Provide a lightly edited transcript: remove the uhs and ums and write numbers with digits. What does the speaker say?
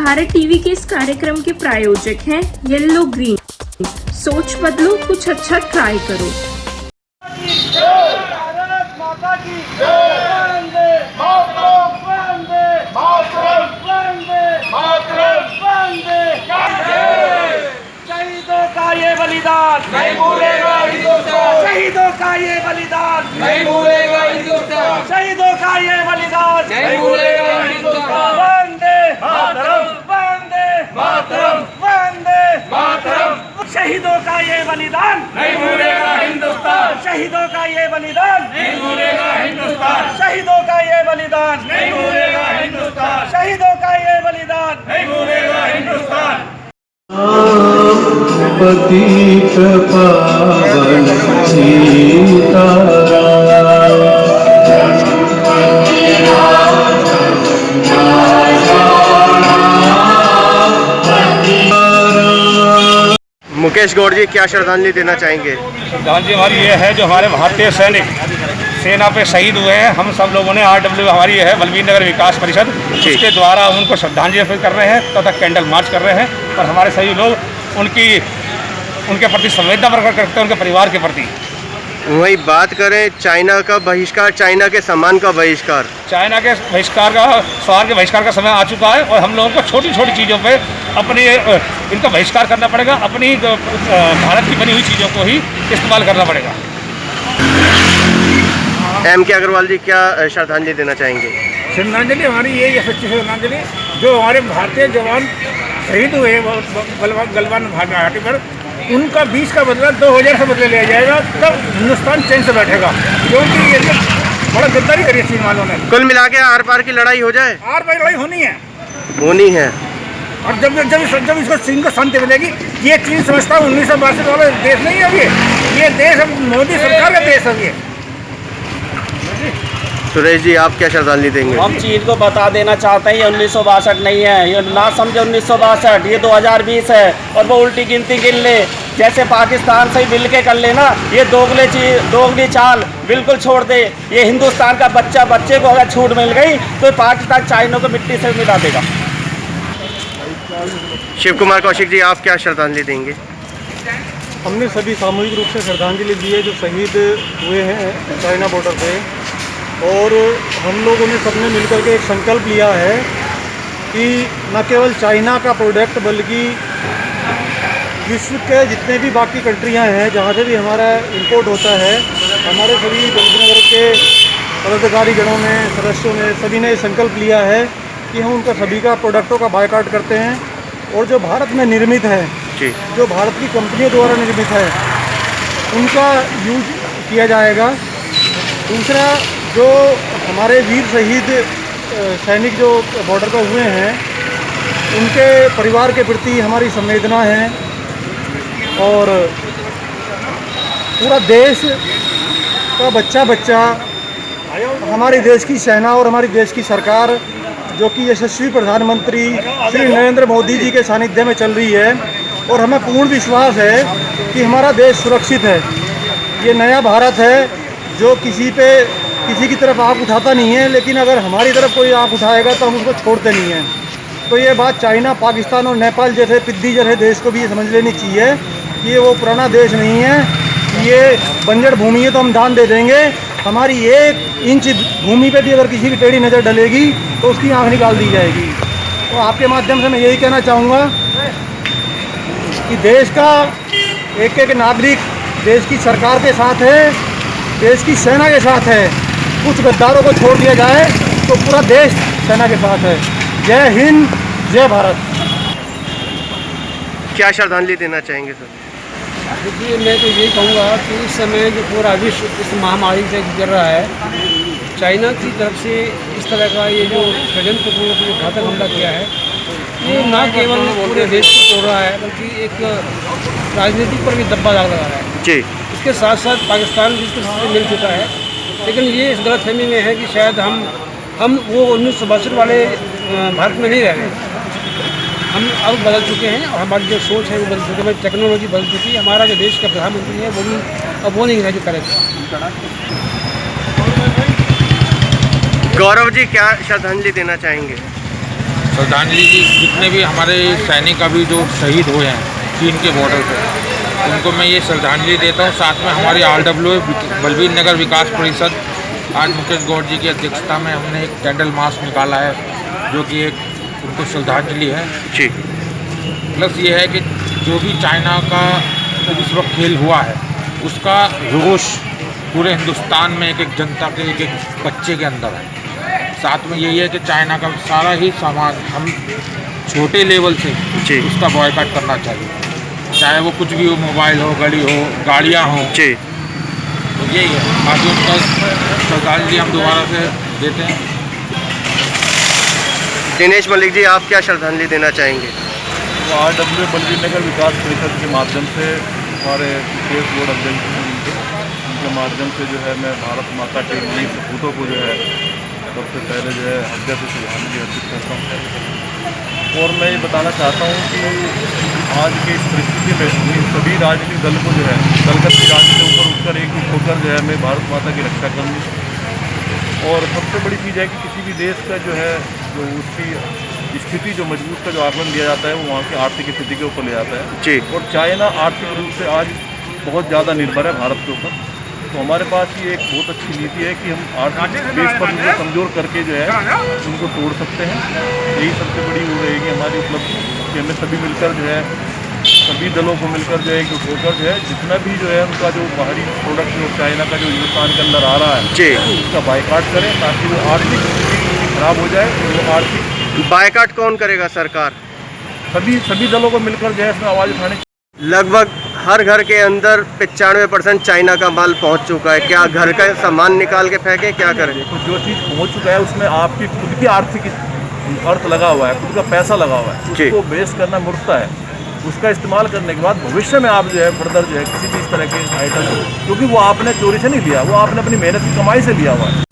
Bharat TV के इस कार्यक्रम के प्रायोजक हैं येलो ग्रीन। सोच बदलो, कुछ अच्छा ट्राई करो। शहीदों का ये बलिदान नहीं भूलेगा हिंदुस्तान। शहीदों का ये बलिदान नहीं भूलेगा हिंदुस्तान। शहीदों का ये बलिदान नहीं भूलेगा हिंदुस्तान। वंदे मातरम, वंदे मातरम, वंदे मातरम। शहीदों का ये बलिदान नहीं भूलेगा हिंदुस्तान। शहीदों का ये बलिदान नहीं भूलेगा हिंदुस्तान। शहीदों का ये बलिदान नहीं भूलेगा हिंदुस्तान। शहीदों का ये बलिदान नहीं भूलेगा हिंदुस्तान। पतित पावन सीताराम। मुकेश गौड़ जी, क्या श्रद्धांजलि देना चाहेंगे? श्रद्धांजलि हमारी ये है, जो हमारे भारतीय सैनिक सेना पे शहीद हुए हैं, हम सब लोगों ने RW हमारी है बलवीर नगर विकास परिषद, उसके द्वारा उनको श्रद्धांजलि अर्पित कर रहे हैं तथा कैंडल मार्च कर रहे हैं। और हमारे सभी लोग उनके प्रति संवेदना प्रकट करते हैं, उनके परिवार के प्रति। वही बात करें चाइना का बहिष्कार, चाइना के सामान का बहिष्कार, चाइना के बहिष्कार का, स्वार के बहिष्कार का समय आ चुका है और हम लोगों को छोटी छोटी चीज़ों पे अपनी इनका बहिष्कार करना पड़ेगा। अपनी भारत की बनी हुई चीज़ों को ही इस्तेमाल करना पड़ेगा। MK अग्रवाल जी, क्या श्रद्धांजलि देना चाहेंगे? श्रद्धांजलि हमारी ये सच्ची श्रद्धांजलि, जो हमारे भारतीय जवान शहीद हुए गलवान घाटी पर, उनका 20 का बदला 2000 से बदले लिया जाएगा, तब हिंदुस्तान चैन से बैठेगा। क्योंकि ये बड़ा गद्दारी करी चीन वालों ने। कुल मिला के आर पार की लड़ाई हो जाए, आर पार लड़ाई होनी है। और जब इसको चीन को शांति मिलेगी, ये चीन समझता है 1962 वाला देश नहीं है ये देश अब मोदी सरकार का देश है ये। सुरेश जी, आप क्या श्रद्धांजलि देंगे? हम चीन को बता देना चाहते हैं ये 1962 नहीं है, ये ना समझे 1962, ये 2020 है। और वो उल्टी गिनती गिन ले, जैसे पाकिस्तान से मिल के कर लेना। ये दोगली चाल बिल्कुल छोड़ दे। ये हिंदुस्तान का बच्चे को अगर छूट मिल गई तो पाकिस्तान चाइना को मिट्टी से मिला देगा। शिव कुमार कौशिक जी, आप क्या श्रद्धांजलि देंगे? हमने सभी सामूहिक रूप से श्रद्धांजलि दी है जो शहीद हुए हैं चाइना बॉर्डर पे। और हम लोगों ने सबने मिलकर के एक संकल्प लिया है कि न केवल चाइना का प्रोडक्ट बल्कि विश्व के जितने भी बाकी कंट्रियां हैं जहां से भी हमारा इंपोर्ट होता है, हमारे सभी बलवीर के पदाधिकारी गणों ने, सदस्यों ने, सभी ने संकल्प लिया है कि हम उनका सभी का प्रोडक्टों का बायकॉट करते हैं। और जो भारत में निर्मित है, जो भारत की कंपनियों द्वारा निर्मित है, उनका यूज किया जाएगा। दूसरा, जो हमारे वीर शहीद सैनिक जो बॉर्डर पर हुए हैं, उनके परिवार के प्रति हमारी संवेदना है। और पूरा देश का बच्चा हमारे देश की सेना और हमारी देश की सरकार, जो कि यशस्वी प्रधानमंत्री श्री नरेंद्र मोदी जी के सानिध्य में चल रही है। और हमें पूर्ण विश्वास है कि हमारा देश सुरक्षित है। ये नया भारत है जो किसी की तरफ आँख उठाता नहीं है, लेकिन अगर हमारी तरफ कोई आँख उठाएगा तो हम उसको छोड़ते नहीं हैं। तो ये बात चाइना, पाकिस्तान और नेपाल जैसे पिद्दी जैसे देश को भी ये समझ लेनी चाहिए कि ये वो पुराना देश नहीं है। ये बंजर भूमि है तो हम दान दे देंगे। हमारी 1 इंच भूमि पे भी अगर किसी की टेढ़ी नज़र डलेगी तो उसकी आँख निकाल दी जाएगी। तो आपके माध्यम से मैं यही कहना चाहूँगा कि देश का एक नागरिक देश की सरकार के साथ है, देश की सेना के साथ है। कुछ गद्दारों को छोड़ दिया जाए तो पूरा देश सेना के साथ है। जय हिंद, जय भारत। क्या श्रद्धांजलि देना चाहेंगे सर? देखिए, मैं तो यही कहूँगा कि इस समय जो पूरा विश्व इस महामारी से गुजर रहा है, चाइना की तरफ से इस तरह का ये जो षड्यंत्रपूर्ण जो घातक हमला किया है, ये न केवल पूरे देश को तोड़ रहा है बल्कि एक राजनीति पर भी दब्बा लगा रहा है जी। इसके साथ साथ पाकिस्तान भी इसके साथ मिल चुका है। लेकिन ये इस गलतफहमी में है कि शायद हम वो 1962 वाले भारत में नहीं रह गए। हम अब बदल चुके हैं और हमारी जो सोच है वो बदल चुकी है, टेक्नोलॉजी बदल चुकी है। हमारा जो देश का प्रधानमंत्री है वो भी अब वो नहीं रह जो करेगा। गौरव जी, क्या श्रद्धांजलि देना चाहेंगे? श्रद्धांजलि की जितने भी हमारे सैनिक अभी जो शहीद हुए हैं चीन के बॉर्डर पर, उनको मैं ये श्रद्धांजलि देता हूँ। साथ में हमारी RWA बलबीर नगर विकास परिषद, आज मुकेश गौड़ जी की अध्यक्षता में हमने एक कैंडल मार्च निकाला है, जो कि एक उनको श्रद्धांजलि है जी। प्लस ये है कि जो भी चाइना का इस वक्त खेल हुआ है, उसका रोष पूरे हिंदुस्तान में एक जनता के एक बच्चे के अंदर है। साथ में यही है कि चाइना का सारा ही सामान हम छोटे लेवल से जी उसका बॉयकॉट करना चाहिए, चाहे वो कुछ भी हो, मोबाइल हो, घड़ी हो, गाड़ियाँ हों। जी तो यही है, बाकी उनका श्रद्धांजलि हम दोबारा से देते हैं। दिनेश मलिक जी, आप क्या श्रद्धांजलि देना चाहेंगे? तो RWA बलबीर नगर विकास परिषद के माध्यम से हमारे केस बोर्ड अध्यक्ष उनके माध्यम से जो है मैं भारत माता के वीर सपूतों को जो है सबसे पहले जो है हृदय से श्रद्धांजलि अर्पित करता हूँ। और मैं ये बताना चाहता हूँ कि आज की इस परिस्थिति में सभी राजनीतिक दल को जो है दलगत की राजनीति के ऊपर उठकर एकजुट होकर जो है हमें भारत माता की रक्षा करनी। और सबसे बड़ी चीज़ है कि किसी भी देश का जो है जो उसकी स्थिति जो मजबूत का जो आकलन दिया जाता है वो वहाँ की आर्थिक स्थिति के ऊपर ले जाता है जी। और चाइना आर्थिक रूप से आज बहुत ज़्यादा निर्भर है भारत के ऊपर। तो हमारे पास ये एक बहुत अच्छी नीति है कि हम आर्थिक बेस पर उनको कमज़ोर करके जो है उनको तोड़ सकते हैं। यही सबसे बड़ी वो रहेगी हमारी उपलब्धि कि हमें सभी मिलकर जो है सभी दलों को मिलकर जो है एकजुट होकर जो है जितना भी जो है उनका जो बाहरी प्रोडक्ट जो चाइना का जो हिंदुस्तान के अंदर आ रहा है जी उसका बाइकाट करें ताकि वो आर्थिक स्थिति खराब हो जाए। वो आर्थिक बायकॉट कौन करेगा? सरकार? सभी दलों को मिलकर जो है इसमें आवाज़ उठाने। लगभग हर घर के अंदर 95% चाइना का माल पहुंच चुका है। क्या घर का सामान निकाल के फेंके, क्या करें? तो जो चीज़ पहुंच चुका है उसमें आपकी खुद की आर्थिक अर्थ लगा हुआ है, खुद का पैसा लगा हुआ है, उसको बेस करना मूर्खता है। उसका इस्तेमाल करने के बाद भविष्य में आप जो है फर्दर जो है किसी भी इस तरह के आइटम, क्योंकि वो आपने चोरी से नहीं लिया, वो आपने अपनी मेहनत की कमाई से लिया हुआ है।